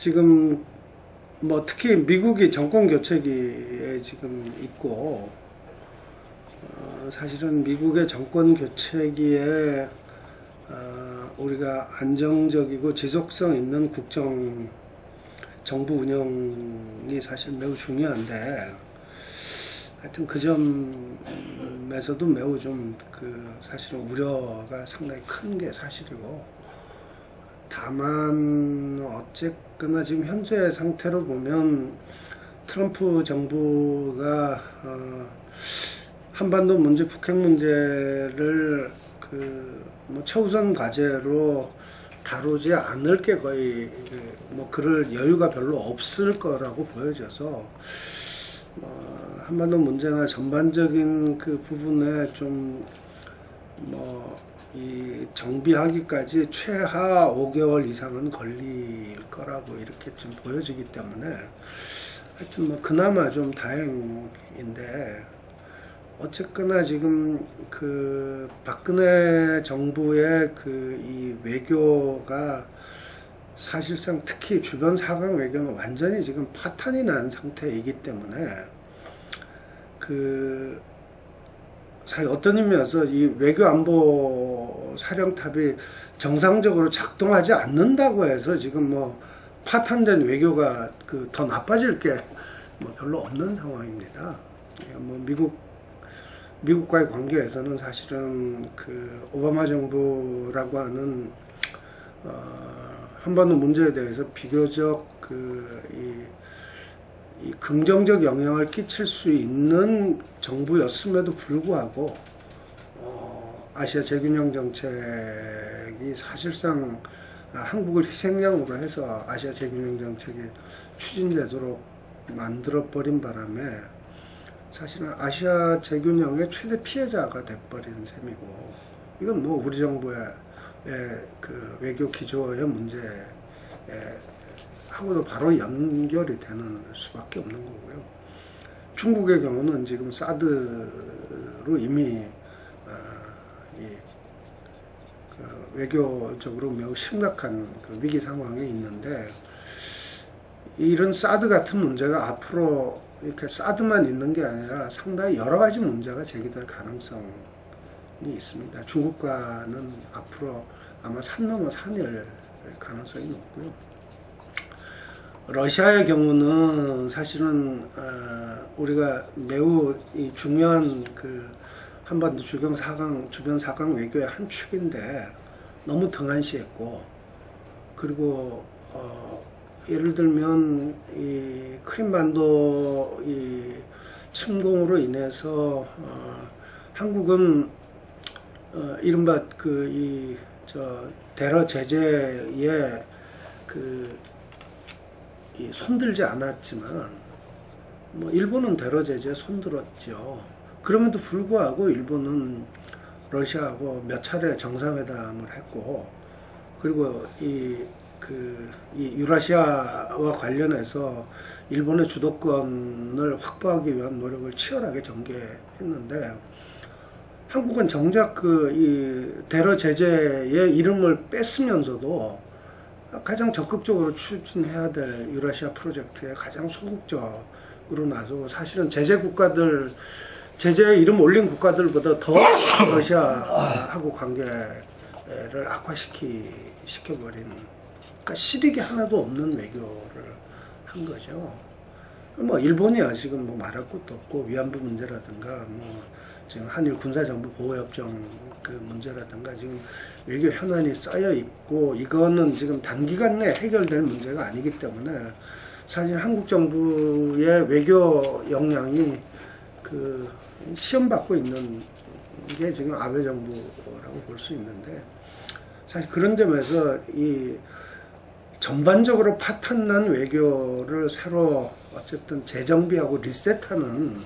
지금 뭐 특히 미국이 정권 교체기에 지금 있고, 사실은 미국의 정권 교체기에 우리가 안정적이고 지속성 있는 정부 운영이 사실 매우 중요한데, 하여튼 그 점에서도 매우 좀 사실은 우려가 상당히 큰 게 사실이고, 다만 어쨌거나 지금 현재 상태로 보면 트럼프 정부가 한반도 문제, 북핵 문제를 뭐 최우선 과제로 다루지 않을 게 거의 그럴 여유가 별로 없을 거라고 보여져서, 한반도 문제나 전반적인 그 부분에 좀 이 정비하기까지 최하 5개월 이상은 걸릴 거라고 이렇게 좀 보여지기 때문에, 하여튼 그나마 좀 다행인데, 어쨌거나 지금 박근혜 정부의 이 외교가 사실상 특히 주변 사강 외교는 완전히 지금 파탄이 난 상태이기 때문에, 사실 어떤 의미에서 이 외교안보 사령탑이 정상적으로 작동하지 않는다고 해서 지금 파탄된 외교가 더 나빠질 게 별로 없는 상황입니다. 미국과의 관계에서는 사실은 오바마 정부라고 하는 한반도 문제에 대해서 비교적 이 긍정적 영향을 끼칠 수 있는 정부였음에도 불구하고 아시아 재균형 정책이 사실상 한국을 희생양으로 해서 아시아 재균형 정책이 추진되도록 만들어버린 바람에 사실은 아시아 재균형의 최대 피해자가 돼버린 셈이고, 이건 우리 정부의 외교 기조의 문제 하고도 바로 연결이 되는 수밖에 없는 거고요. 중국의 경우는 지금 사드로 이미 외교적으로 매우 심각한 위기 상황에 있는데, 이런 사드 같은 문제가 앞으로 이렇게 사드만 있는 게 아니라 상당히 여러 가지 문제가 제기될 가능성이 있습니다. 중국과는 앞으로 아마 산 넘어 산일 가능성이 높고요. 러시아의 경우는 사실은 우리가 매우 중요한 한반도 주변 사강 외교의 한 축인데 너무 등한시했고, 그리고 예를 들면 이 크림반도 이 침공으로 인해서 한국은 이른바 대러 제재에 손들지 않았지만, 일본은 대러 제재에 손들었죠. 그럼에도 불구하고 일본은 러시아하고 몇 차례 정상회담을 했고, 그리고 이 유라시아와 관련해서 일본의 주도권을 확보하기 위한 노력을 치열하게 전개했는데, 한국은 정작 이 대러 제재의 이름을 뺐으면서도 가장 적극적으로 추진해야 될 유라시아 프로젝트에 가장 소극적으로 나서고, 사실은 제재에 이름 올린 국가들보다 더 러시아하고 관계를 악화시켜버린, 그러니까 실익이 하나도 없는 외교를 한 거죠. 일본이야 지금 말할 것도 없고, 위안부 문제라든가 지금 한일 군사정보 보호협정 문제라든가 지금 외교 현안이 쌓여 있고, 이거는 지금 단기간 내에 해결될 문제가 아니기 때문에 사실 한국 정부의 외교 역량이 시험받고 있는 게 지금 아베 정부라고 볼 수 있는데, 사실 그런 점에서 이 전반적으로 파탄난 외교를 새로 어쨌든 재정비하고 리셋하는,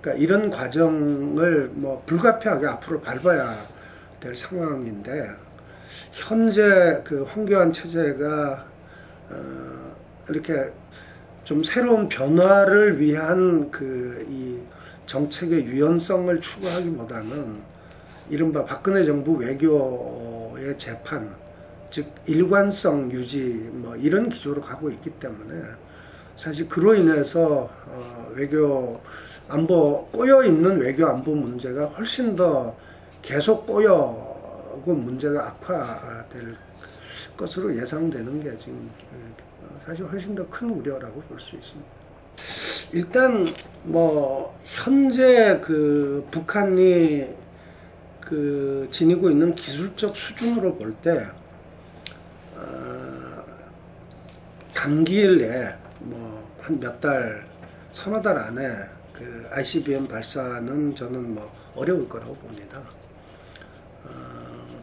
그러니까 이런 과정을 불가피하게 앞으로 밟아야 될 상황인데, 현재 황교안 체제가 이렇게 좀 새로운 변화를 위한 이 정책의 유연성을 추구하기보다는 이른바 박근혜 정부 외교의 재판, 즉 일관성 유지 뭐 이런 기조로 가고 있기 때문에 사실 그로 인해서 외교 안보 꼬여 있는 외교 안보 문제가 훨씬 더 계속 꼬여고 문제가 악화될 것으로 예상되는 게 지금 사실 훨씬 더 큰 우려라고 볼 수 있습니다. 일단 뭐 현재 그 북한이 그 지니고 있는 기술적 수준으로 볼 때 단기일에 뭐 한 몇 달, 서너 달 안에 그 ICBM 발사는 저는 뭐 어려울 거라고 봅니다.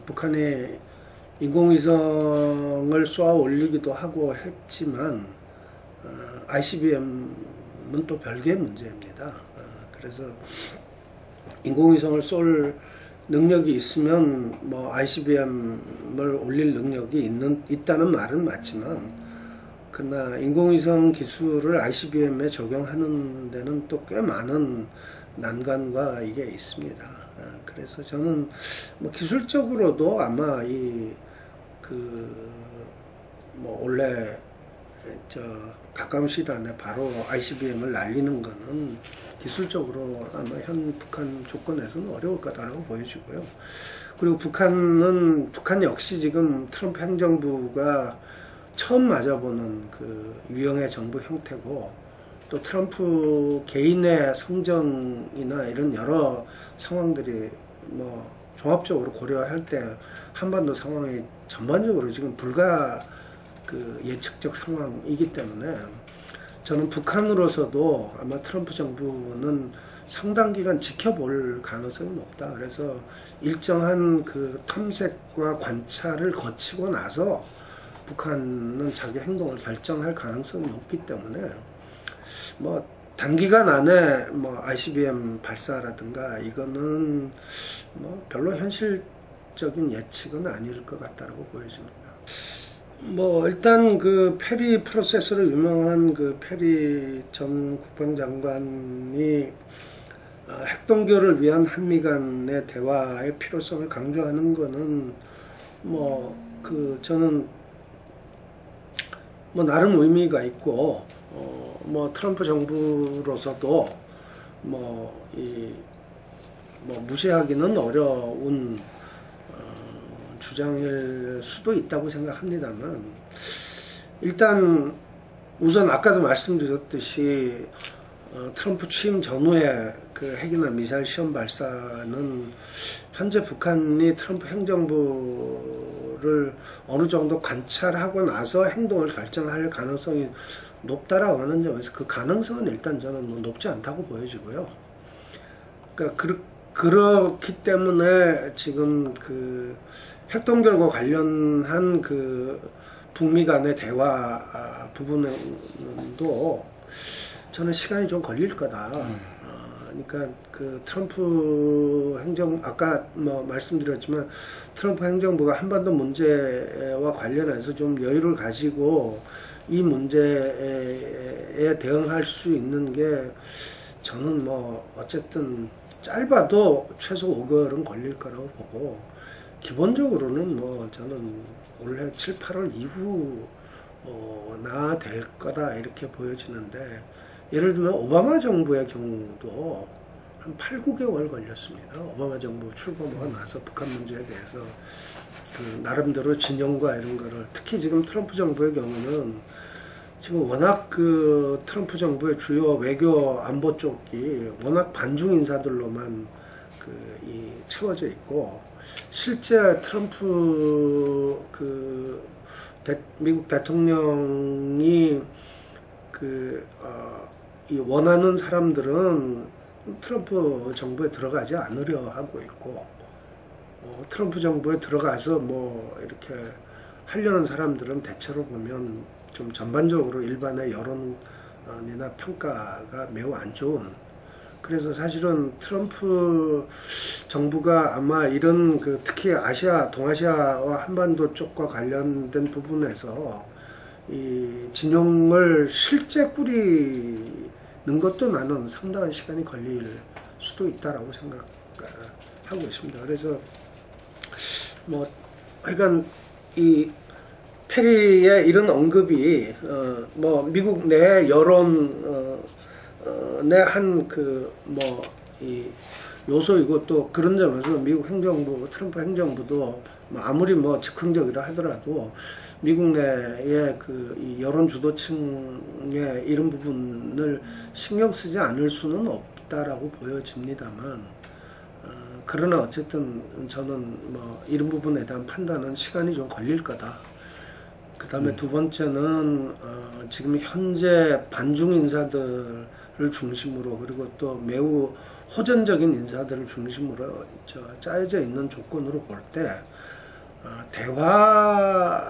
북한이 인공위성을 쏘아 올리기도 하고 했지만 ICBM은 또 별개의 문제입니다. 그래서 인공위성을 쏠 능력이 있으면 뭐 ICBM을 올릴 능력이 있다는 말은 맞지만 그러나 인공위성 기술을 ICBM에 적용하는 데는 또 꽤 많은 난관과 이게 있습니다. 그래서 저는 뭐 기술적으로도 아마 뭐 원래 가까운 시일 안에 바로 ICBM을 날리는 거는 기술적으로 아마 현 북한 조건에서는 어려울 거다라고 보여지고요. 그리고 북한 역시 지금 트럼프 행정부가 처음 맞아보는 그 유형의 정부 형태고 또 트럼프 개인의 성정이나 이런 여러 상황들이 뭐 종합적으로 고려할 때 한반도 상황이 전반적으로 지금 그 예측적 상황이기 때문에 저는 북한으로서도 아마 트럼프 정부는 상당 기간 지켜볼 가능성이 높다. 그래서 일정한 그 탐색과 관찰을 거치고 나서 북한은 자기 행동을 결정할 가능성이 높기 때문에 뭐 단기간 안에 뭐 ICBM 발사라든가 이거는 뭐 별로 현실적인 예측은 아닐 것 같다라고 보여집니다. 뭐 일단 그 페리 프로세스로 유명한 그 페리 전 국방장관이 핵동결을 위한 한미 간의 대화의 필요성을 강조하는 거는 저는 뭐 나름 의미가 있고 뭐 트럼프 정부로서도 무시하기는 어려운 주장일 수도 있다고 생각합니다만 일단 우선 아까도 말씀드렸듯이 트럼프 취임 전후에 그 핵이나 미사일 시험 발사는 현재 북한이 트럼프 행정부를 어느 정도 관찰하고 나서 행동을 결정할 가능성이 높다라고 하는 점에서 그 가능성은 일단 저는 뭐 높지 않다고 보여지고요. 그러니까 그렇기 때문에 지금 그 핵동결과 관련한 그 북미 간의 대화 부분도 저는 시간이 좀 걸릴 거다. 그러니까 그 트럼프 아까 뭐 말씀드렸지만 트럼프 행정부가 한반도 문제와 관련해서 좀 여유를 가지고 이 문제에 대응할 수 있는 게 저는 뭐 어쨌든 짧아도 최소 5개월은 걸릴 거라고 보고 기본적으로는 뭐 저는 올해 7, 8월 이후 나 될 거다 이렇게 보여지는데 예를 들면 오바마 정부의 경우도 한 8, 9개월 걸렸습니다. 오바마 정부 출범하고 나서 북한 문제에 대해서 그 나름대로 진영과 이런 거를 특히 지금 트럼프 정부의 경우는 지금 워낙 그 트럼프 정부의 주요 외교 안보 쪽이 워낙 반중 인사들로만 채워져 있고 실제 트럼프 미국 대통령이 이 원하는 사람들은 트럼프 정부에 들어가지 않으려 하고 있고 트럼프 정부에 들어가서 뭐 이렇게 하려는 사람들은 대체로 보면 좀 전반적으로 일반의 여론이나 평가가 매우 안 좋은 그래서 사실은 트럼프 정부가 아마 이런 특히 아시아, 동아시아와 한반도 쪽과 관련된 부분에서 이 진영을 실제 꾸리는 것도 나는 상당한 시간이 걸릴 수도 있다라고 생각하고 있습니다. 그래서 뭐 하여간 이 페리의 이런 언급이 뭐 미국 내 여론 내 한 그 뭐 이 요소이고, 또 그런 점에서 미국 행정부, 트럼프 행정부도 뭐 아무리 뭐 즉흥적이라 하더라도 미국 내의 그 이 여론 주도층의 이런 부분을 신경 쓰지 않을 수는 없다라고 보여집니다만, 그러나 어쨌든 저는 뭐 이런 부분에 대한 판단은 시간이 좀 걸릴 거다. 그 다음에 두 번째는 지금 현재 반중 인사들을 중심으로, 그리고 또 매우 호전적인 인사들을 중심으로 짜여져 있는 조건으로 볼 때 대화가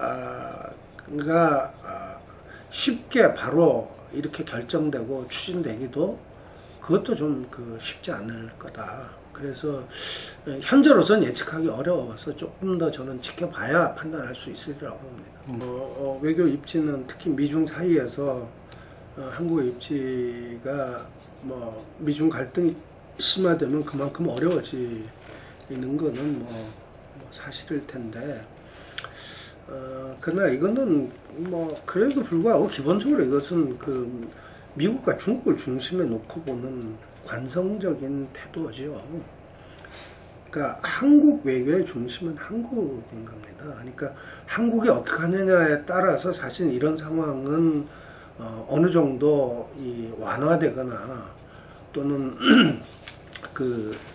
쉽게 바로 이렇게 결정되고 추진되기도, 그것도 좀 쉽지 않을 거다. 그래서 현재로서는 예측하기 어려워서 조금 더 저는 지켜봐야 판단할 수 있으리라고 봅니다. 외교 입지는 특히 미중 사이에서 한국의 입지가 뭐 미중 갈등이 심화되면 그만큼 어려워지는 거는 뭐 사실일 텐데, 그러나 이거는 뭐 그래도 불구하고 기본적으로 이것은 그 미국과 중국을 중심에 놓고 보는 관성적인 태도죠. 그러니까 한국 외교의 중심은 한국인 겁니다. 그러니까 한국이 어떻게 하느냐에 따라서 사실 이런 상황은 어느 정도 완화되거나 또는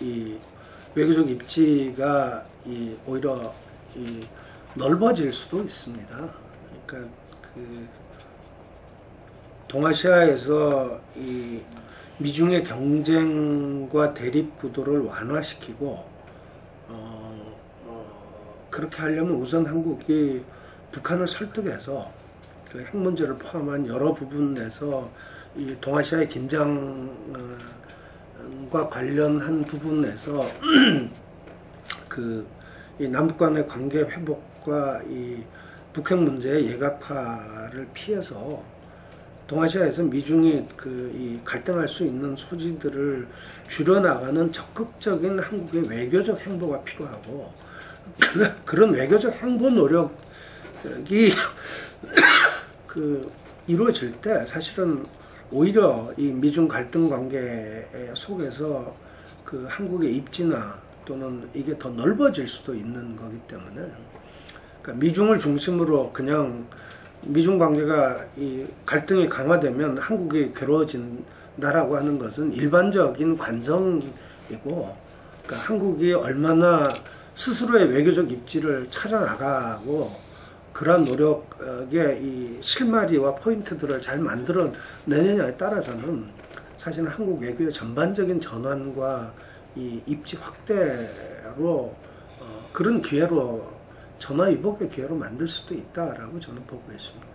이 외교적 입지가 오히려 넓어질 수도 있습니다. 그러니까 동아시아에서 이 미중의 경쟁과 대립 구도를 완화시키고, 그렇게 하려면 우선 한국이 북한을 설득해서 그 핵 문제를 포함한 여러 부분에서 이 동아시아의 긴장과 관련한 부분에서 이 남북 간의 관계 회복과 이 북핵 문제의 예각화를 피해서 동아시아에서 미중이 이 갈등할 수 있는 소지들을 줄여나가는 적극적인 한국의 외교적 행보가 필요하고, 그런 외교적 행보 노력이 이루어질 때 사실은 오히려 이 미중 갈등 관계 속에서 한국의 입지나 또는 이게 더 넓어질 수도 있는 거기 때문에, 그러니까 미중을 중심으로 그냥 미중 관계가 이 갈등이 강화되면 한국이 괴로워진다라고 하는 것은 일반적인 관성이고, 그러니까 한국이 얼마나 스스로의 외교적 입지를 찾아 나가고 그러한 노력의 이 실마리와 포인트들을 잘 만들어내느냐에 따라서는 사실은 한국 외교의 전반적인 전환과 이 입지 확대로 그런 기회로 전화위복의 기회로 만들 수도 있다라고 저는 보고 있습니다.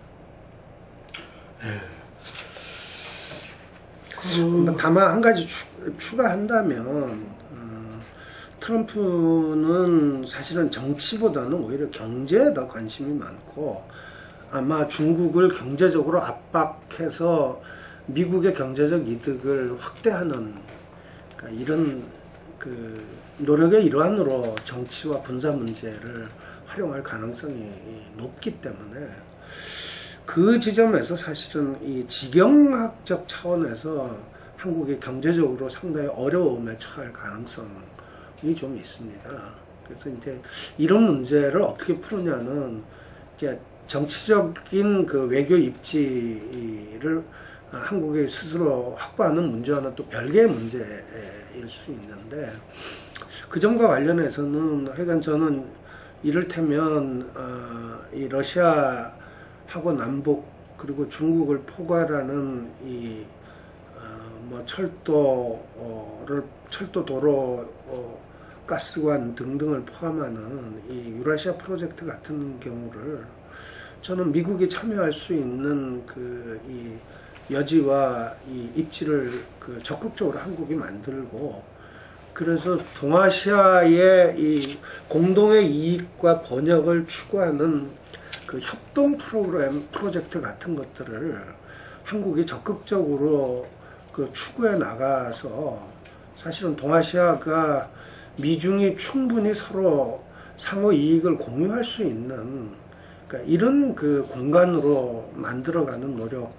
다만 한 가지 추가한다면, 트럼프는 사실은 정치보다는 오히려 경제에 더 관심이 많고, 아마 중국을 경제적으로 압박해서 미국의 경제적 이득을 확대하는, 그러니까 이런 노력의 일환으로 정치와 군사 문제를 활용할 가능성이 높기 때문에, 그 지점에서 사실은 이 지경학적 차원에서 한국이 경제적으로 상당히 어려움에 처할 가능성이 좀 있습니다. 그래서 이제 이런 문제를 어떻게 푸느냐는 이제 정치적인 외교 입지를 한국이 스스로 확보하는 문제와는 또 별개의 문제일 수 있는데, 그 점과 관련해서는 하여간 저는 이를테면 이 러시아하고 남북 그리고 중국을 포괄하는 이 뭐 철도 도로 가스관 등등을 포함하는 이 유라시아 프로젝트 같은 경우를 저는 미국이 참여할 수 있는 이 여지와 이 입지를 적극적으로 한국이 만들고, 그래서 동아시아의 이 공동의 이익과 번역을 추구하는 협동 프로젝트 같은 것들을 한국이 적극적으로 추구해 나가서 사실은 동아시아가 미중이 충분히 서로 상호 이익을 공유할 수 있는 그러니까 이런 그 공간으로 만들어가는 노력을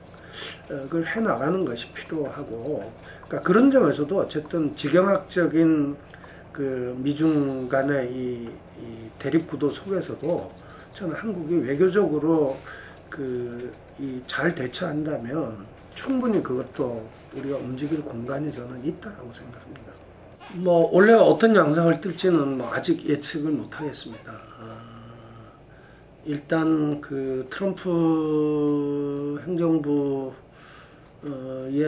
해 나가는 것이 필요하고, 그러니까 그런 점에서도 어쨌든 지경학적인 그 미중 간의 이 대립 구도 속에서도 저는 한국이 외교적으로 잘 대처한다면 충분히 그것도 우리가 움직일 공간이 저는 있다라고 생각합니다. 뭐 원래 어떤 양상을 띨지는 뭐 아직 예측을 못 하겠습니다. 일단 그 트럼프 행정부의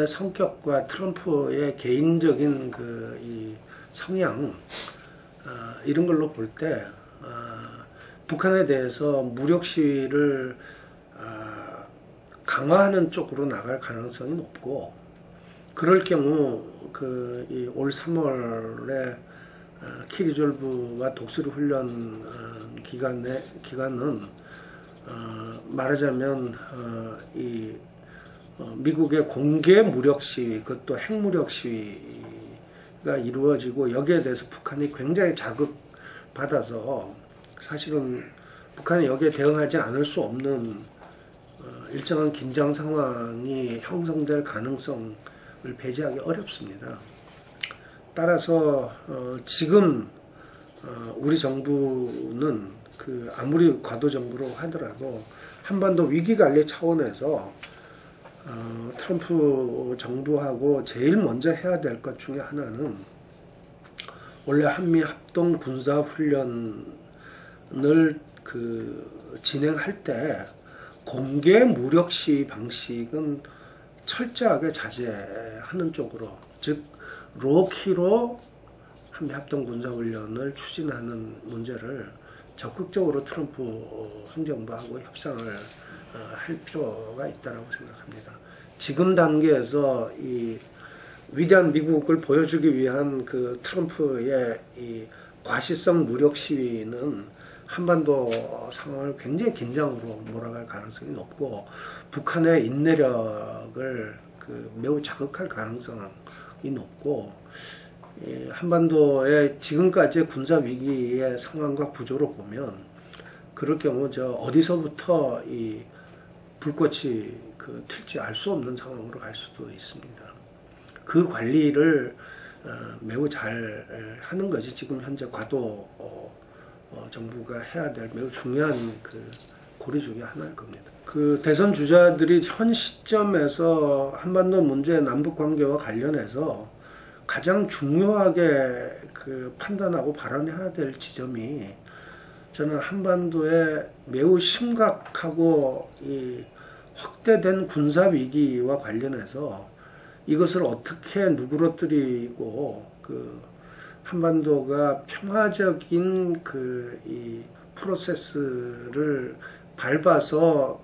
성격과 트럼프의 개인적인 이 성향, 이런 걸로 볼 때 북한에 대해서 무력 시위를 강화하는 쪽으로 나갈 가능성이 높고, 그럴 경우 올 3월에 키리졸브와 독수리 훈련 기간은 말하자면 미국의 공개 무력 시위, 그것도 핵무력 시위가 이루어지고, 여기에 대해서 북한이 굉장히 자극받아서 사실은 북한이 여기에 대응하지 않을 수 없는 일정한 긴장 상황이 형성될 가능성을 배제하기 어렵습니다. 따라서 지금 우리 정부는 아무리 과도 정부로 하더라도 한반도 위기관리 차원에서 트럼프 정부하고 제일 먼저 해야 될 것 중에 하나는, 원래 한미 합동 군사 훈련을 진행할 때 공개 무력 시위 방식은 철저하게 자제하는 쪽으로, 즉 로키로 한미 합동 군사 훈련을 추진하는 문제를 적극적으로 트럼프 행정부하고 협상을 할 필요가 있다고 생각합니다. 지금 단계에서 이 위대한 미국을 보여주기 위한 트럼프의 이 과시성 무력 시위는 한반도 상황을 굉장히 긴장으로 몰아갈 가능성이 높고, 북한의 인내력을 매우 자극할 가능성이 높고, 한반도의 지금까지의 군사 위기의 상황과 구조로 보면 그럴 경우 어디서부터 이 불꽃이 튈지 알 수 없는 상황으로 갈 수도 있습니다. 그 관리를 매우 잘 하는 것이 지금 현재 과도 정부가 해야 될 매우 중요한 고리 중에 하나일 겁니다. 대선 주자들이 현 시점에서 한반도 문제, 남북 관계와 관련해서 가장 중요하게 판단하고 발언해야 될 지점이, 저는 한반도의 매우 심각하고 확대된 군사 위기와 관련해서 이것을 어떻게 누그러뜨리고 한반도가 평화적인 이 프로세스를 밟아서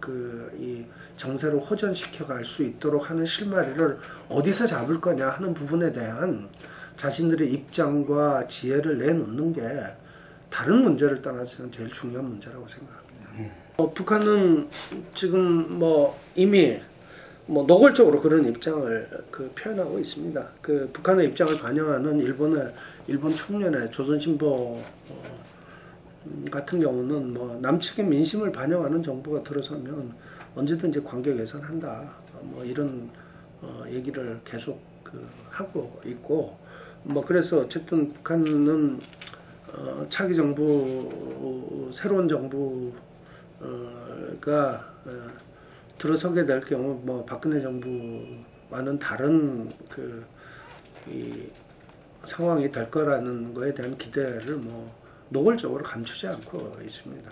이 정세를 호전시켜 갈 수 있도록 하는 실마리를 어디서 잡을 거냐 하는 부분에 대한 자신들의 입장과 지혜를 내놓는 게 다른 문제를 떠나서 제일 중요한 문제라고 생각합니다. 북한은 지금 이미 노골적으로 그런 입장을 표현하고 있습니다. 북한의 입장을 반영하는 일본 청년의 조선신보 같은 경우는 남측의 민심을 반영하는 정부가 들어서면 언제든지 관계 개선한다, 이런 얘기를 계속 하고 있고, 그래서 어쨌든 북한은 차기 정부, 새로운 정부가 들어서게 될 경우 박근혜 정부와는 다른 이 상황이 될 거라는 거에 대한 기대를 노골적으로 감추지 않고 있습니다.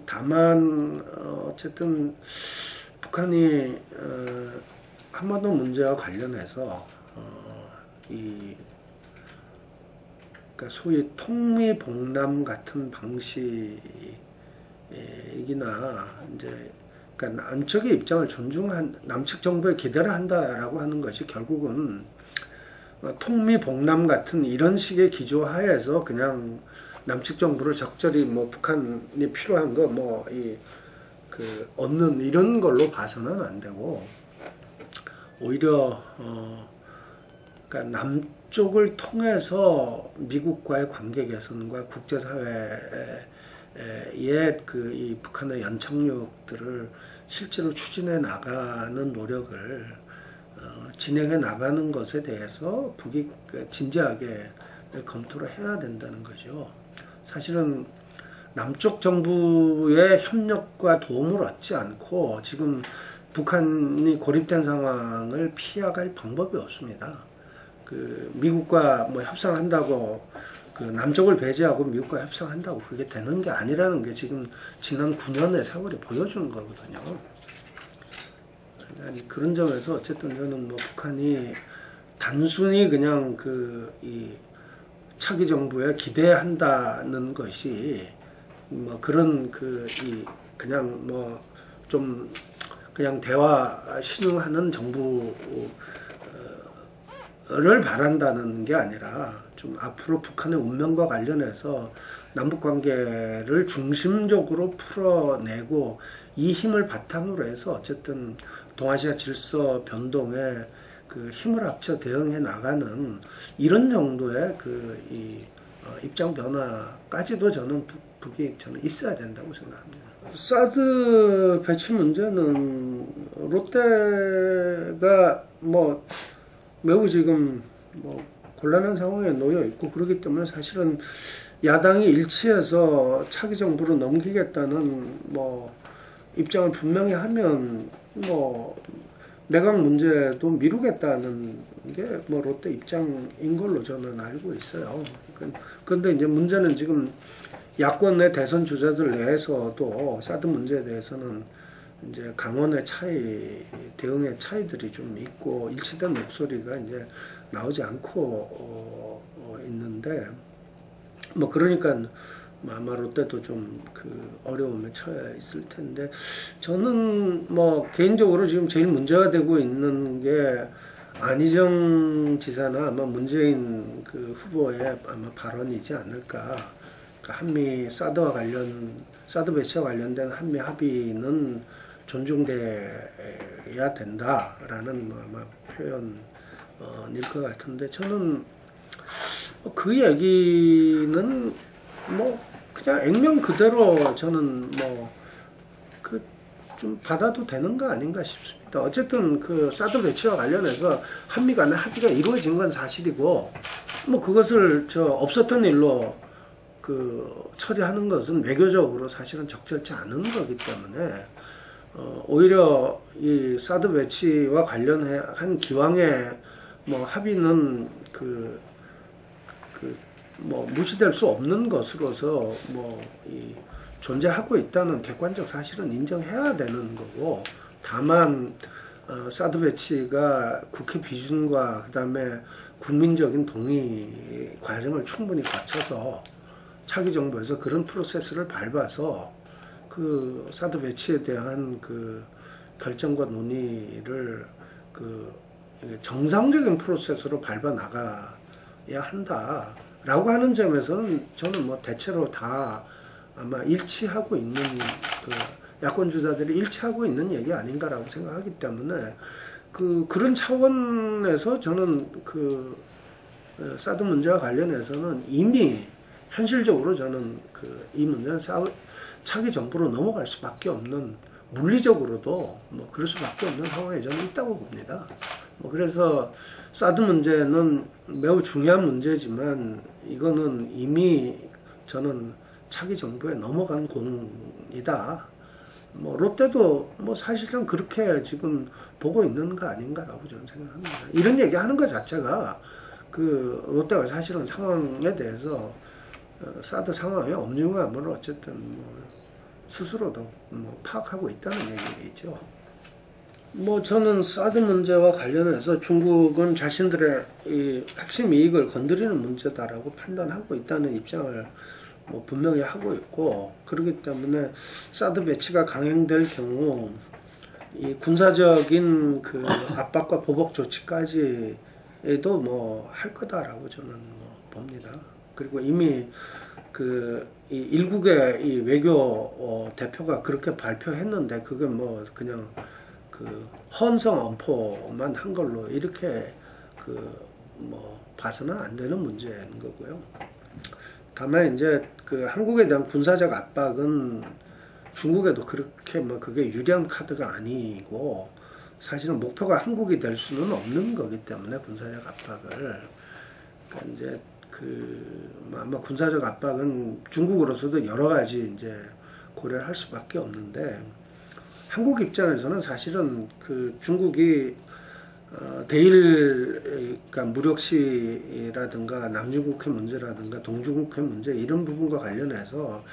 다만 어쨌든 북한이 한반도 문제와 관련해서 그러니까 소위 통미봉남 같은 방식이나 그러니까 남측의 입장을 남측 정부에 기대를 한다라고 하는 것이 결국은 통미봉남 같은 이런 식의 기조하에서 그냥 남측 정부를 적절히 북한이 필요한 거 얻는 이런 걸로 봐서는 안 되고, 오히려 그러니까 남쪽을 통해서 미국과의 관계 개선과 국제사회에 이 북한의 연착륙들을 실제로 추진해 나가는 노력을 진행해 나가는 것에 대해서 북이 진지하게 검토를 해야 된다는 거죠. 사실은 남쪽 정부의 협력과 도움을 얻지 않고 지금 북한이 고립된 상황을 피해갈 방법이 없습니다. 미국과 뭐 협상한다고 남쪽을 배제하고 미국과 협상한다고 그게 되는 게 아니라는 게 지금 지난 9년의 세월이 보여주는 거거든요. 그런 점에서 어쨌든 저는 뭐 북한이 단순히 그냥 이 차기 정부에 기대한다는 것이 뭐 그런 그냥 뭐 좀 그냥 대화 신용하는 정부를 바란다는 게 아니라 좀 앞으로 북한의 운명과 관련해서 남북 관계를 중심적으로 풀어내고 이 힘을 바탕으로 해서 어쨌든 동아시아 질서 변동에 힘을 합쳐 대응해 나가는 이런 정도의 입장 변화까지도 저는 북이 있어야 된다고 생각합니다. 사드 배치 문제는 롯데가 뭐 매우 지금 뭐 곤란한 상황에 놓여 있고 그렇기 때문에 사실은 야당이 일치해서 차기 정부로 넘기겠다는 뭐 입장을 분명히 하면 뭐 내각 문제도 미루겠다는 게 뭐 롯데 입장인 걸로 저는 알고 있어요. 그런데 이제 문제는 지금 야권의 대선 주자들 내에서도 사드 문제에 대해서는 이제 강원의 차이, 대응의 차이들이 좀 있고 일치된 목소리가 이제 나오지 않고 있는데 뭐 그러니까 아마 롯데도 좀 어려움에 처해 있을 텐데 저는 뭐 개인적으로 지금 제일 문제가 되고 있는 게 안희정 지사나 아마 문재인 후보의 아마 발언이지 않을까. 한미 사드 배치와 관련된 한미 합의는 존중돼야 된다라는 뭐 아마 표현일 것 같은데 저는 그 얘기는 뭐 그냥 액면 그대로 저는 뭐 좀 받아도 되는 거 아닌가 싶습니다. 어쨌든 사드 배치와 관련해서 한미 간의 합의가 이루어진 건 사실이고 뭐 그것을 없었던 일로 처리하는 것은 외교적으로 사실은 적절치 않은 거기 때문에 오히려 이 사드 배치와 관련한 기왕의 뭐 합의는 뭐 무시될 수 없는 것으로서 뭐 존재하고 있다는 객관적 사실은 인정해야 되는 거고 다만 사드 배치가 국회 비준과 그다음에 국민적인 동의 과정을 충분히 거쳐서 차기 정부에서 그런 프로세스를 밟아서 사드 배치에 대한 결정과 논의를 정상적인 프로세스로 밟아 나가야 한다라고 하는 점에서는 저는 뭐 대체로 다 아마 일치하고 있는 야권 주자들이 일치하고 있는 얘기 아닌가라고 생각하기 때문에 그런 차원에서 저는 사드 문제와 관련해서는 이미 현실적으로 저는 이 문제는 차기 정부로 넘어갈 수밖에 없는 물리적으로도 뭐 그럴 수밖에 없는 상황에 저는 있다고 봅니다. 뭐 그래서 사드 문제는 매우 중요한 문제지만 이거는 이미 저는 차기 정부에 넘어간 공이다. 뭐 롯데도 뭐 사실상 그렇게 지금 보고 있는 거 아닌가라고 저는 생각합니다. 이런 얘기하는 것 자체가 롯데가 사실은 상황에 대해서 사드 상황의 엄중함을 어쨌든 뭐 스스로도 뭐 파악하고 있다는 얘기죠. 뭐 저는 사드 문제와 관련해서 중국은 자신들의 이 핵심 이익을 건드리는 문제다라고 판단하고 있다는 입장을 뭐 분명히 하고 있고 그렇기 때문에 사드 배치가 강행될 경우 이 군사적인 압박과 보복 조치까지도 뭐 할 거다라고 저는 뭐 봅니다. 그리고 이미 이 일국의 이 외교 대표가 그렇게 발표했는데 그게 뭐 그냥 헌성 엄포만 한 걸로 이렇게 뭐 봐서는 안 되는 문제인 거고요. 다만 이제 그 한국에 대한 군사적 압박은 중국에도 그렇게 뭐 그게 유리한 카드가 아니고 사실은 목표가 한국이 될 수는 없는 거기 때문에 군사적 압박을 그러니까 이제 아마 군사적 압박은 중국으로서도 여러 가지 이제 고려를 할 수밖에 없는데 한국 입장에서는 사실은 그 중국이 대일 그러니까 무력 시위라든가 남중국해 문제라든가 동중국해 문제 이런 부분과 관련해서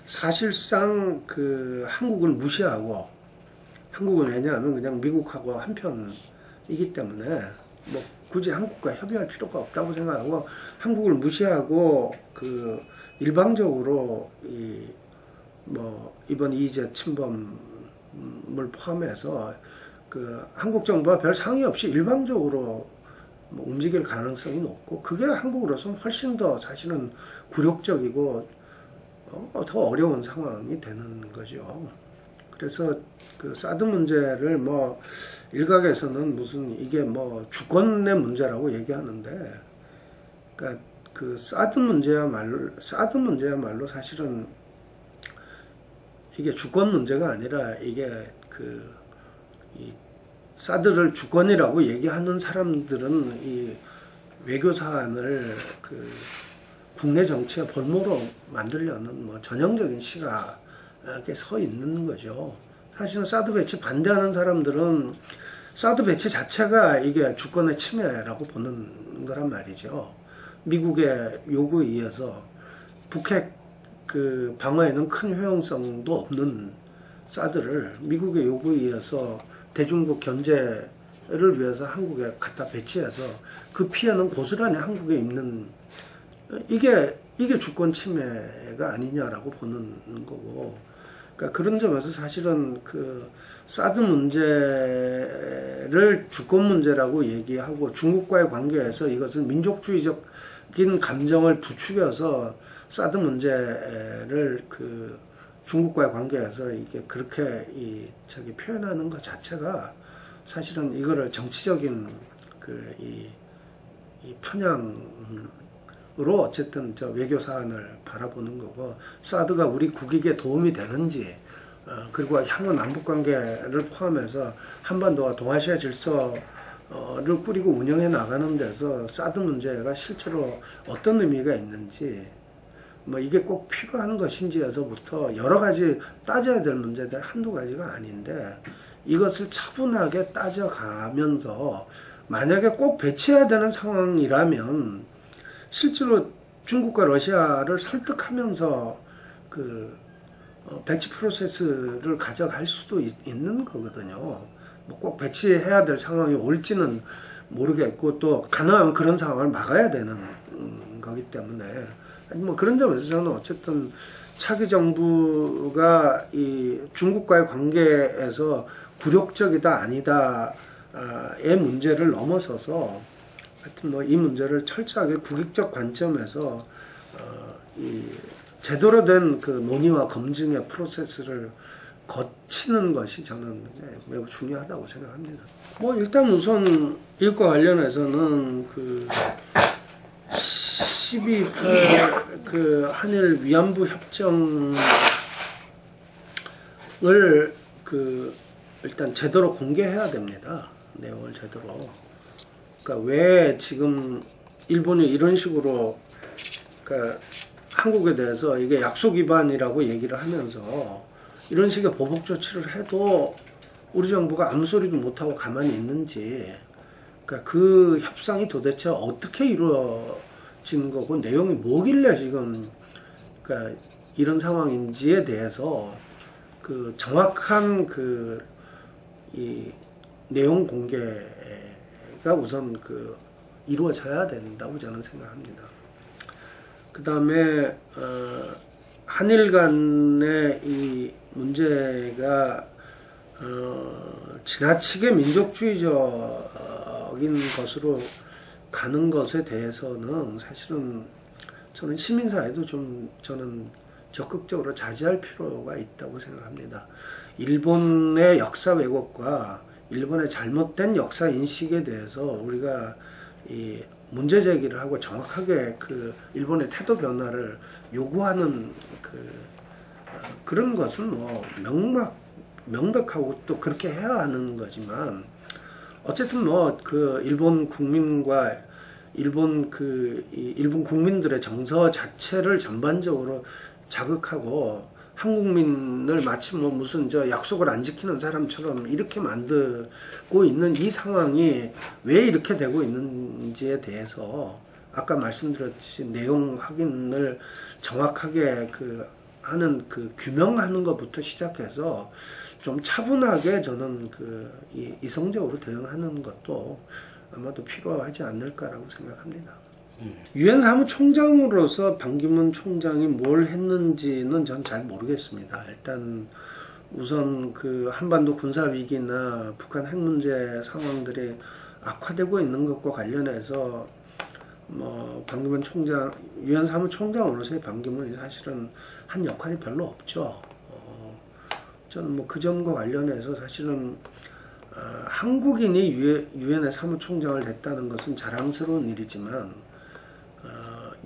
사실상 그 한국을 무시하고 한국은 왜냐하면 그냥 미국하고 한편이기 때문에 뭐 굳이 한국과 협의할 필요가 없다고 생각하고 한국을 무시하고 그 일방적으로 뭐 이번 이재 침범을 포함해서 그 한국 정부와 별 상의 없이 일방적으로 뭐 움직일 가능성이 높고 그게 한국으로서는 훨씬 더 사실은 굴욕적이고 더 어려운 상황이 되는 거죠. 그래서 그 사드 문제를 뭐 일각에서는 무슨 이게 뭐 주권의 문제라고 얘기하는데, 그러니까 그 사드 문제야말로 사실은 이게 주권 문제가 아니라 이게 이 사드를 주권이라고 얘기하는 사람들은 이 외교 사안을 그 국내 정치의 볼모로 만들려는 뭐 전형적인 시각에 서 있는 거죠. 사실은 사드 배치 반대하는 사람들은 사드 배치 자체가 이게 주권의 침해라고 보는 거란 말이죠. 미국의 요구에 의해서 북핵 그 방어에는 큰 효용성도 없는 사드를 미국의 요구에 의해서 대중국 견제를 위해서 한국에 갖다 배치해서 그 피해는 고스란히 한국에 입는 이게 주권 침해가 아니냐라고 보는 거고, 그러니까 그런 점에서 사실은 그 사드 문제를 주권 문제라고 얘기하고 중국과의 관계에서 이것을 민족주의적인 감정을 부추겨서 사드 문제를 그 중국과의 관계에서 이게 그렇게 표현하는 것 자체가 사실은 이거를 정치적인 이 편향으로 어쨌든 저 외교 사안을 바라보는 거고, 사드가 우리 국익에 도움이 되는지, 그리고 향후 남북 관계를 포함해서 한반도와 동아시아 질서를 꾸리고 운영해 나가는 데서 사드 문제가 실제로 어떤 의미가 있는지, 뭐 이게 꼭 필요한 것인지에서부터 여러 가지 따져야 될 문제들 한두 가지가 아닌데, 이것을 차분하게 따져가면서 만약에 꼭 배치해야 되는 상황이라면 실제로 중국과 러시아를 설득하면서 그 배치 프로세스를 가져갈 수도 있는 거거든요. 뭐 꼭 배치해야 될 상황이 올지는 모르겠고, 또 가능하면 그런 상황을 막아야 되는 거기 때문에 뭐 그런 점에서 저는 어쨌든 차기 정부가 이 중국과의 관계에서 굴욕적이다 아니다의 문제를 넘어서서 하여튼 뭐 이 문제를 철저하게 국익적 관점에서 이 제대로 된 그 논의와 검증의 프로세스를 거치는 것이 저는 매우 중요하다고 생각합니다. 뭐 일단 우선 이것과 관련해서는 그 12.8 그 한일 위안부 협정을 그 일단 제대로 공개해야 됩니다. 내용을 제대로. 그러니까 왜 지금 일본이 이런 식으로 그러니까 한국에 대해서 이게 약속 위반이라고 얘기를 하면서 이런 식의 보복 조치를 해도 우리 정부가 아무 소리도 못하고 가만히 있는지, 그러니까 그 협상이 도대체 어떻게 이루어진 거고 내용이 뭐길래 지금 그러니까 이런 상황인지에 대해서 그 정확한 이 내용 공개가 우선 이루어져야 된다고 저는 생각합니다. 그 다음에 한일 간의 이 문제가 지나치게 민족주의적인 것으로 가는 것에 대해서는 사실은 저는 시민사회도 저는 적극적으로 자제할 필요가 있다고 생각합니다. 일본의 역사 왜곡과 일본의 잘못된 역사 인식에 대해서 우리가 문제 제기를 하고 정확하게 그 일본의 태도 변화를 요구하는 그런 것은 뭐 명백하고 또 그렇게 해야 하는 거지만, 어쨌든 뭐 그 일본 국민과 일본 국민들의 정서 자체를 전반적으로 자극하고 한국민을 마치 뭐 무슨 약속을 안 지키는 사람처럼 이렇게 만들고 있는 이 상황이 왜 이렇게 되고 있는지에 대해서 아까 말씀드렸듯이 내용 확인을 정확하게 하는 규명하는 것부터 시작해서 좀 차분하게 저는 이성적으로 대응하는 것도 아마도 필요하지 않을까라고 생각합니다. 유엔 사무총장으로서 반기문 총장이 뭘 했는지는 전 잘 모르겠습니다. 일단 우선 한반도 군사 위기나 북한 핵 문제 상황들이 악화되고 있는 것과 관련해서 뭐 반기문 총장, 유엔 사무총장으로서의 반기문이 사실은 한 역할이 별로 없죠. 저는 뭐 그 점과 관련해서 사실은 한국인이 유엔의 사무총장을 됐다는 것은 자랑스러운 일이지만,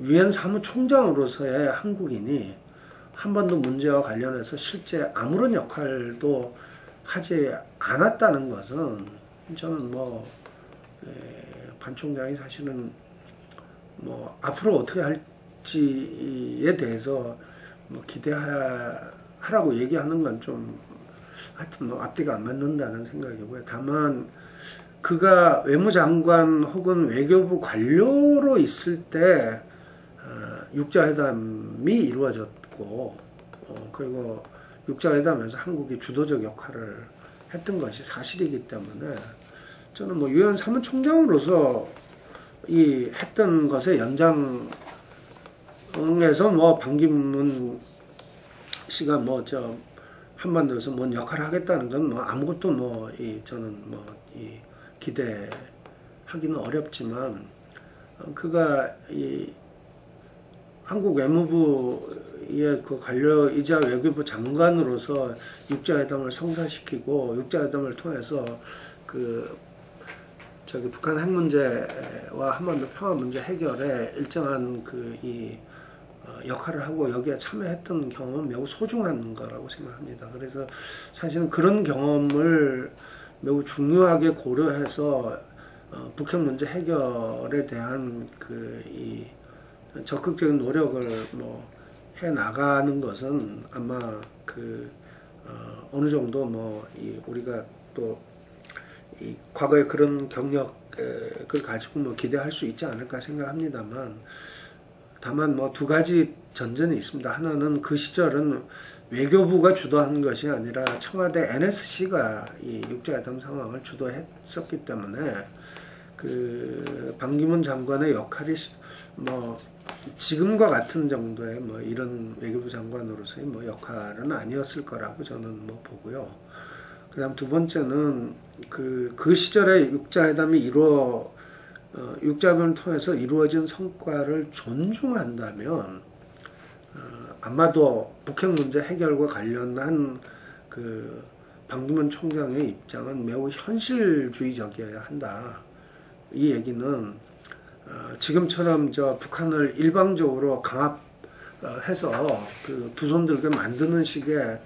유엔 사무총장으로서의 한국인이 한반도 문제와 관련해서 실제 아무런 역할도 하지 않았다는 것은 저는 뭐 반 총장이 사실은 뭐 앞으로 어떻게 할지에 대해서 뭐 기대하라고 얘기하는 건 좀 하여튼 뭐 앞뒤가 안 맞는다는 생각이고요. 다만 그가 외무장관 혹은 외교부 관료로 있을 때 육자회담이 이루어졌고, 그리고 육자회담에서 한국이 주도적 역할을 했던 것이 사실이기 때문에 저는 뭐 유엔 사무총장으로서 이 했던 것의 연장에서 뭐 반기문 씨가 뭐 한반도에서 뭔 역할을 하겠다는 건 뭐 아무것도 저는 기대하기는 어렵지만, 그가 한국 외무부의 관료이자 외교부 장관으로서 육자회담을 성사시키고 육자회담을 통해서 북한 핵 문제와 한반도 평화 문제 해결에 일정한 역할을 하고 여기에 참여했던 경험은 매우 소중한 거라고 생각합니다. 그래서 사실은 그런 경험을 매우 중요하게 고려해서 북핵 문제 해결에 대한 적극적인 노력을 해 나가는 것은 아마 어느 정도 우리가 또 과거에 그런 경력을 가지고 기대할 수 있지 않을까 생각합니다만, 다만 두 가지 전제는 있습니다. 하나는 그 시절은 외교부가 주도한 것이 아니라 청와대 NSC가 이 육자회담 상황을 주도했었기 때문에 반기문 장관의 역할이 지금과 같은 정도의 이런 외교부 장관으로서의 역할은 아니었을 거라고 저는 보고요. 그다음 두 번째는 그 시절에 육자회담을 통해서 이루어진 성과를 존중한다면 아마도 북핵 문제 해결과 관련한 반기문 총장의 입장은 매우 현실주의적이어야 한다. 이 얘기는 지금처럼 북한을 일방적으로 강압해서 두 손 들게 만드는 식의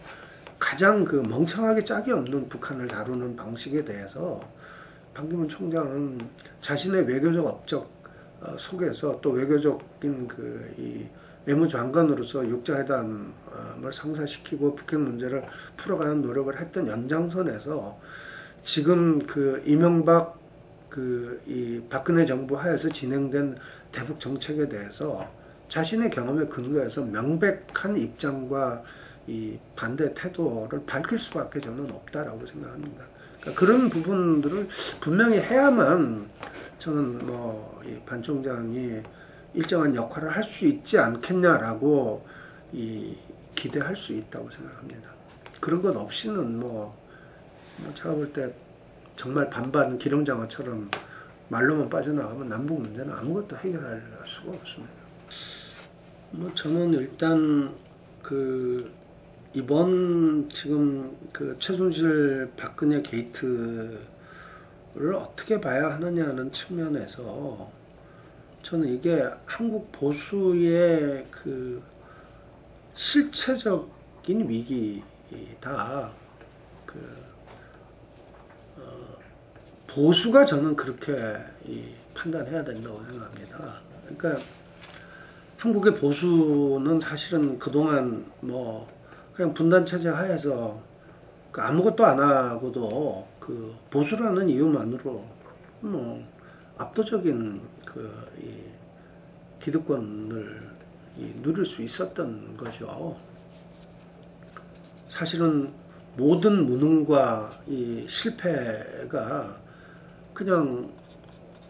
가장 멍청하게 짝이 없는 북한을 다루는 방식에 대해서 반기문 총장은 자신의 외교적 업적 속에서 또 외교적인 이 외무장관으로서 육자회담을 성사시키고 북핵 문제를 풀어가는 노력을 했던 연장선에서 지금 이명박 이 박근혜 정부 하에서 진행된 대북 정책에 대해서 자신의 경험에 근거해서 명백한 입장과 이 반대 태도를 밝힐 수밖에 저는 없다라고 생각합니다. 그러니까 그런 부분들을 분명히 해야만 저는 이 반 총장이 일정한 역할을 할 수 있지 않겠냐라고 기대할 수 있다고 생각합니다. 그런 것 없이는 제가 볼 때 정말 반반 기름장어처럼 말로만 빠져나가면 남북 문제는 아무것도 해결할 수가 없습니다. 저는 일단 이번 지금 최순실 박근혜 게이트를 어떻게 봐야 하느냐는 측면에서 저는 이게 한국 보수의 그 실체적인 위기다. 보수가 저는 그렇게 판단해야 된다고 생각합니다. 그러니까 한국의 보수는 사실은 그동안 뭐 그냥 분단체제 하에서 아무것도 안 하고도 그 보수라는 이유만으로 뭐 압도적인 이 기득권을 누릴 수 있었던 거죠. 사실은 모든 무능과 이 실패가 그냥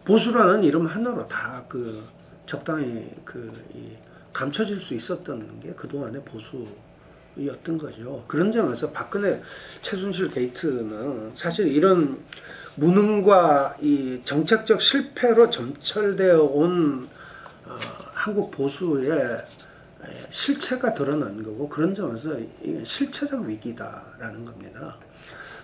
보수라는 이름 하나로 다 적당히 감춰질 수 있었던 게 그동안의 보수였던 거죠. 그런 점에서 박근혜 최순실 게이트는 사실 이런 무능과 이 정책적 실패로 점철되어 온 한국 보수의 실체가 드러난 거고, 그런 점에서 실체적 위기다라는 겁니다.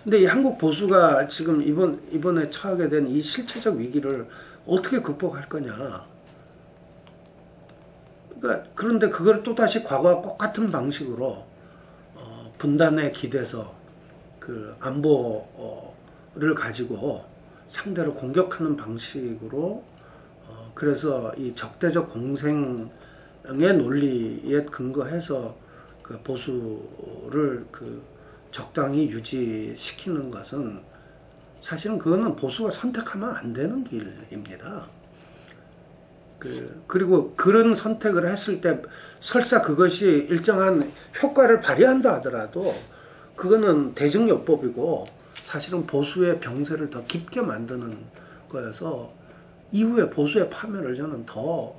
근데 이 한국 보수가 지금 이번에 처하게 된 이 실체적 위기를 어떻게 극복할 거냐. 그런데 그걸 또다시 과거와 똑같은 방식으로 분단에 기대서 그 안보를 가지고 상대를 공격하는 방식으로 그래서 이 적대적 공생의 논리에 근거해서 그 보수를 적당히 유지시키는 것은 사실은 그거는 보수가 선택하면 안 되는 길입니다. 그리고 그런 선택을 했을 때 설사 그것이 일정한 효과를 발휘한다 하더라도 그거는 대증요법이고 사실은 보수의 병세를 더 깊게 만드는 거여서 이후에 보수의 파멸을 저는 더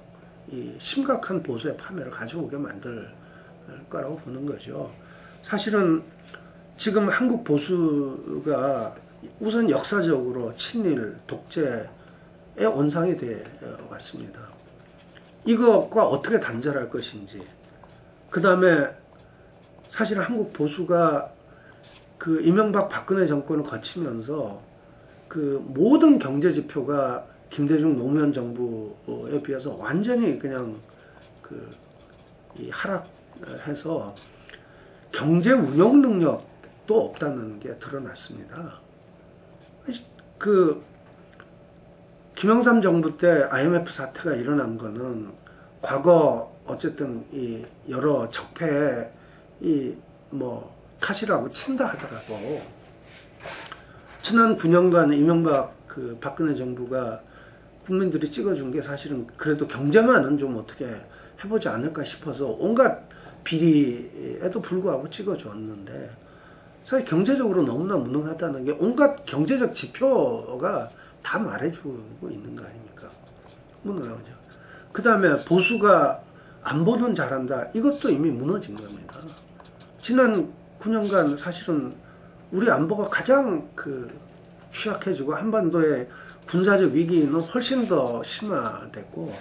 심각한 보수의 파멸을 가져오게 만들 거라고 보는 거죠. 사실은 지금 한국 보수가 우선 역사적으로 친일, 독재의 온상이 되어 왔습니다. 이것과 어떻게 단절할 것인지, 그 다음에 사실 한국 보수가 그 이명박 박근혜 정권을 거치면서 그 모든 경제 지표가 김대중 노무현 정부에 비해서 완전히 그냥 이 하락해서 경제 운영 능력도 없다는 게 드러났습니다. 김영삼 정부 때 IMF 사태가 일어난 거는 과거 어쨌든 이 여러 적폐의 탓이라고 친다 하더라도 지난 9년간 이명박 박근혜 정부가 국민들이 찍어준 게 사실은 그래도 경제만은 좀 어떻게 해보지 않을까 싶어서 온갖 비리에도 불구하고 찍어줬는데 사실 경제적으로 너무나 무능하다는 게 온갖 경제적 지표가 다 말해주고 있는 거 아닙니까? 무능하죠. 그 다음에 보수가 안보는 잘한다. 이것도 이미 무너진 겁니다. 지난 9년간 사실은 우리 안보가 가장 취약해지고 한반도의 군사적 위기는 훨씬 더 심화됐고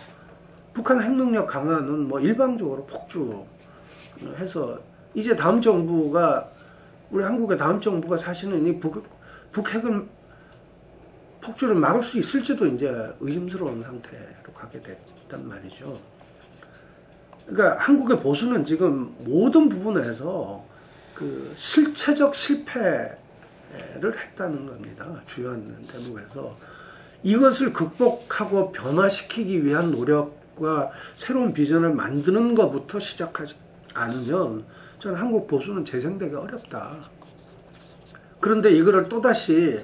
북한 핵능력 강화는 일방적으로 폭주해서 이제 다음 정부가 우리 한국의 다음 정부가 사실은 이 북핵을 폭주를 막을 수 있을지도 이제 의심스러운 상태로 가게 됐단 말이죠. 그러니까 한국의 보수는 지금 모든 부분에서 실체적 실패를 했다는 겁니다. 주요한 대목에서. 이것을 극복하고 변화시키기 위한 노력과 새로운 비전을 만드는 것부터 시작하지 않으면 저는 한국 보수는 재생되기 어렵다. 그런데 이거를 또다시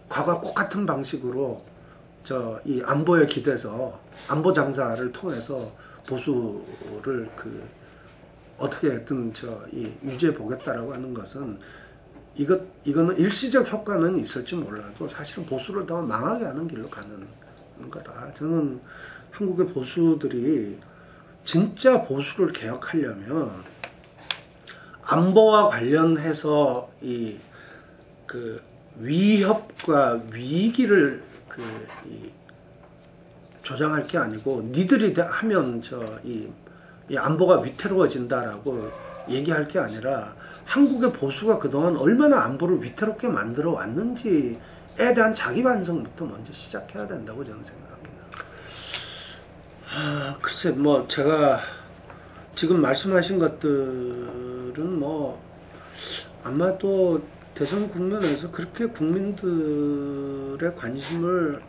과거와 똑같은 방식으로 이 안보에 기대서 안보 장사를 통해서 보수를 어떻게든 유지해 보겠다라고 하는 것은 이거는 일시적 효과는 있을지 몰라도 사실은 보수를 더 망하게 하는 길로 가는 거다. 저는 한국의 보수들이 진짜 보수를 개혁하려면 안보와 관련해서 위협과 위기를 조장할 게 아니고 니들이 하면 이 안보가 위태로워진다라고 얘기할 게 아니라 한국의 보수가 그동안 얼마나 안보를 위태롭게 만들어 왔는지에 대한 자기 반성부터 먼저 시작해야 된다고 저는 생각합니다. 글쎄 뭐 제가 지금 말씀하신 것들은 뭐 아마도 대선 국면에서 그렇게 국민들의 관심을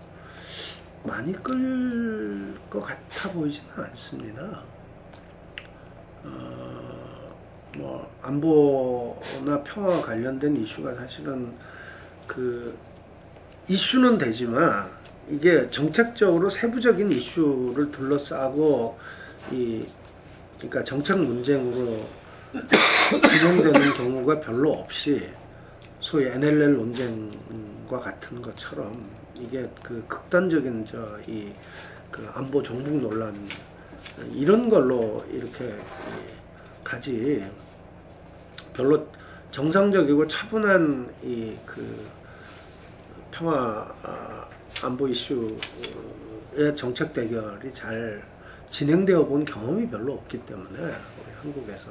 많이 끌 것 같아 보이지는 않습니다. 뭐 안보나 평화와 관련된 이슈가 사실은 그 이슈는 되지만 이게 정책적으로 세부적인 이슈를 둘러싸고 그러니까 정책 논쟁으로 진행되는 경우가 별로 없이 소위 NLL 논쟁과 같은 것처럼 이게 그 극단적인 그 안보 정북 논란 이런 걸로 이렇게 가지 별로 정상적이고 차분한 그 평화 안보 이슈의 정책 대결이 잘 진행되어 본 경험이 별로 없기 때문에 우리 한국에서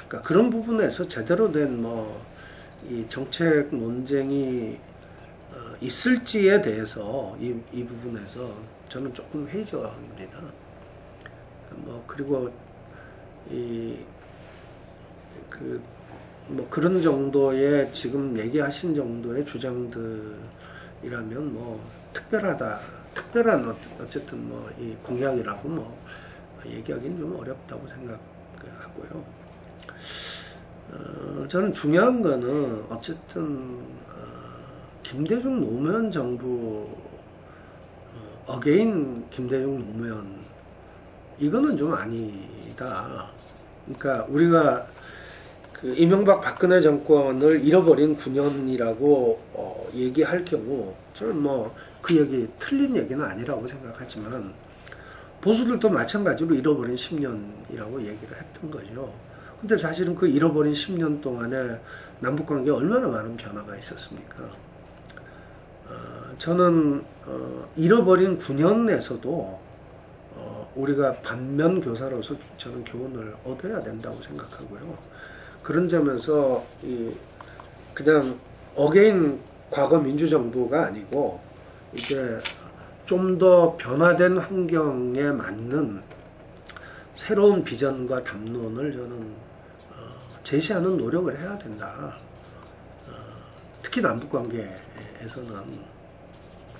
그러니까 그런 부분에서 제대로 된 이 정책 논쟁이 있을지에 대해서 이 부분에서 저는 조금 회의적입니다. 그리고 그런 정도의 지금 얘기하신 정도의 주장들이라면 특별한 어쨌든 이 공약이라고 얘기하기는 좀 어렵다고 생각하고요. 저는 중요한 거는 어쨌든 김대중 노무현 정부 어게인 김대중 노무현 이거는 좀 아니다. 그러니까 우리가 그 이명박 박근혜 정권을 잃어버린 9년이라고 얘기할 경우 저는 그 얘기 틀린 얘기는 아니라고 생각하지만 보수들도 마찬가지로 잃어버린 10년이라고 얘기를 했던 거죠. 근데 사실은 그 잃어버린 10년 동안에 남북관계에 얼마나 많은 변화가 있었습니까? 저는 잃어버린 9년에서도 우리가 반면 교사로서 저는 교훈을 얻어야 된다고 생각하고요. 그런 점에서 그냥 어게인 과거 민주정부가 아니고 이제 좀 더 변화된 환경에 맞는 새로운 비전과 담론을 저는 제시하는 노력을 해야 된다. 특히 남북관계에서는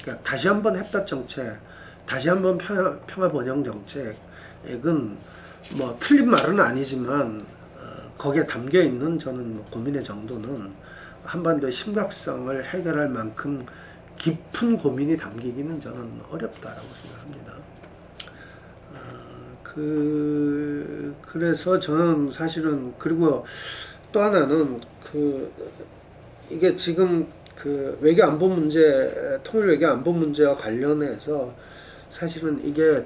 그러니까 다시 한번 햇볕 정책, 다시 한번 평화 번영 정책은 틀린 말은 아니지만 거기에 담겨 있는 저는 고민의 정도는 한반도의 심각성을 해결할 만큼 깊은 고민이 담기기는 저는 어렵다라고 생각합니다. 그래서 저는 사실은 그리고 또 하나는 이게 지금 외교 안보 문제, 통일 외교 안보 문제와 관련해서 사실은 이게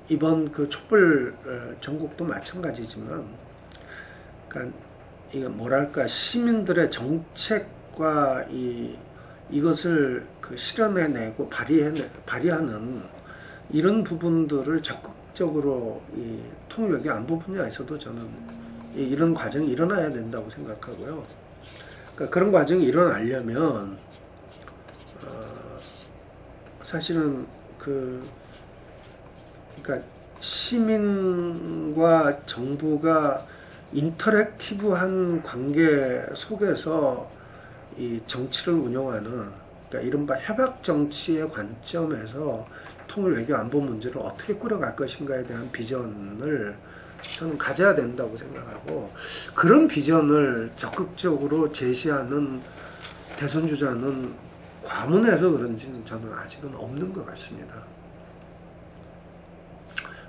이번 촛불 전국도 마찬가지지만, 그러니까 이게 뭐랄까 시민들의 정책과 이것을 실현해내고 발휘하는 이런 부분들을 적극적으로 통일 외교 안보 분야에서도 저는 이런 과정이 일어나야 된다고 생각하고요. 그러니까 그런 과정이 일어나려면 사실은 그러니까 시민과 정부가 인터랙티브한 관계 속에서 이 정치를 운영하는, 그러니까 이른바 협약 정치의 관점에서 통일 외교 안보 문제를 어떻게 꾸려갈 것인가에 대한 비전을 저는 가져야 된다고 생각하고, 그런 비전을 적극적으로 제시하는 대선 주자는 과문해서 그런지는 저는 아직은 없는 것 같습니다.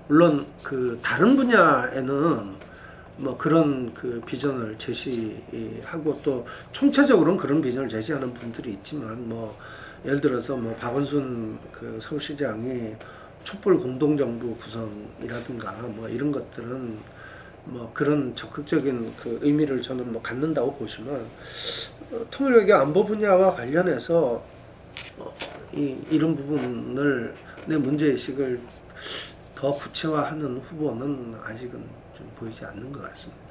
물론 다른 분야에는 그런 비전을 제시하고 또 총체적으로는 그런 비전을 제시하는 분들이 있지만 예를 들어서 박원순 서울시장이 촛불 공동정부 구성이라든가 이런 것들은 그런 적극적인 의미를 저는 갖는다고 보시면, 통일 외교 안보 분야와 관련해서 이런 부분을 내 문제의식을 더 구체화하는 후보는 아직은 좀 보이지 않는 것 같습니다.